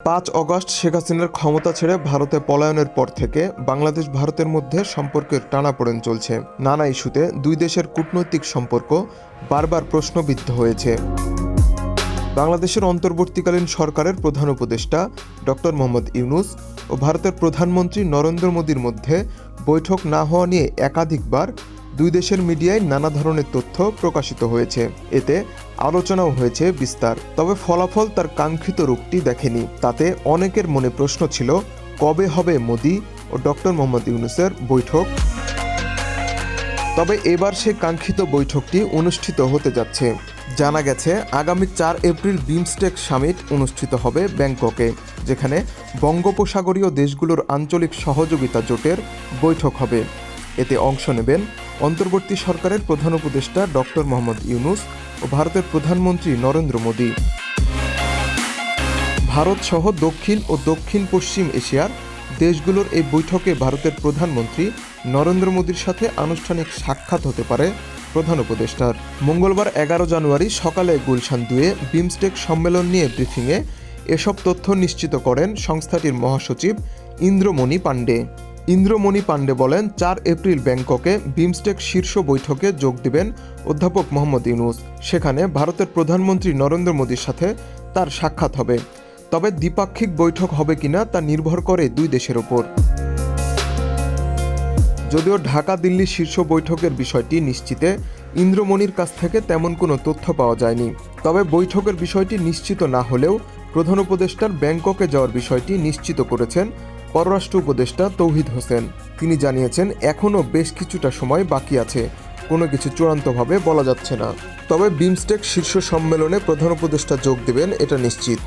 ৫ August Sheikh হাসিনার ক্ষমতা ছেড়ে ভারতে পলায়নের পর থেকে বাংলাদেশ ভারতের মধ্যে সম্পর্কের টানাপোড়েন চলছে। নানা ইস্যুতে দুই দেশের কূটনৈতিক সম্পর্ক বারবার প্রশ্নবিদ্ধ হয়েছে। বাংলাদেশের অন্তর্বর্তীকালীন সরকারের প্রধান উপদেষ্টা ডক্টর মোহাম্মদ ইউনূস ও ভারতের প্রধানমন্ত্রী নরেন্দ্র মোদির মধ্যে বৈঠক না হওয়া নিয়ে একাধিকবার দুই দেশের মিডিয়ায় নানা ধরনের তথ্য প্রকাশিত হয়েছে। এতে আলোচনাও হয়েছে বিস্তার। তবে ফলাফল তার কাঙ্ক্ষিত রূপটি দেখেনি। তাতে অনেকের মনে প্রশ্ন ছিল, কবে হবে মোদি ও ডক্টর মোহাম্মদ ইউনূসের বৈঠক? তবে এবার সে কাঙ্ক্ষিত বৈঠকটি অনুষ্ঠিত হতে যাচ্ছে। জানা গেছে আগামী ৪ এপ্রিল বিমস্টেক সামিট অনুষ্ঠিত হবে ব্যাংককে, যেখানে বঙ্গোপসাগরীয় দেশগুলোর আঞ্চলিক সহযোগিতা জোটের বৈঠক হবে। এতে অংশ নেবেন অন্তর্বর্তী সরকারের প্রধান উপদেষ্টা ডক্টর মোহাম্মদ ইউনূস ও ভারতের প্রধানমন্ত্রী নরেন্দ্র মোদি। ভারত সহ দক্ষিণ ও দক্ষিণ পশ্চিম এশিয়ার দেশগুলোর এই বৈঠকে ভারতের প্রধানমন্ত্রী নরেন্দ্র মোদির সাথে আনুষ্ঠানিক সাক্ষাৎ হতে পারে প্রধান উপদেষ্টার। মঙ্গলবার ১১ জানুয়ারি সকালে গুলশান ২-এ বিমস্টেক সম্মেলন নিয়ে ব্রিফিংয়ে এসব তথ্য নিশ্চিত করেন সংস্থাটির মহাসচিব ইন্দ্রমণি পাণ্ডে। ইন্দ্রমণি পাণ্ডে বলেন, ৪ এপ্রিল ব্যাংককে বিমস্টেক শীর্ষ বৈঠকে যোগ দেবেন অধ্যাপক মোহাম্মদ ইউনূস। সেখানে ভারতের প্রধানমন্ত্রী নরেন্দ্র মোদির সাথে তার সাক্ষাৎ হবে। তবে দ্বিপাক্ষিক বৈঠক হবে কিনা তা নির্ভর করে দুই দেশের ওপর। যদিও ঢাকা দিল্লি শীর্ষ বৈঠকের বিষয়টি নিশ্চিতে ইন্দ্রমণির কাছ থেকে তেমন কোনো তথ্য পাওয়া যায়নি। তবে বৈঠকের বিষয়টি নিশ্চিত না হলেও প্রধান উপদেষ্টার ব্যাংককে যাওয়ার বিষয়টি নিশ্চিত করেছেন পররাষ্ট্র উপদেষ্টা তৌহিদ হোসেন। তিনি জানিয়েছেন, এখনও বেশ কিছুটা সময় বাকি আছে, কোনো কিছু চূড়ান্তভাবে বলা যাচ্ছে না। তবে বিমস্টেক শীর্ষ সম্মেলনে প্রধান উপদেষ্টা যোগ দেবেন এটা নিশ্চিত।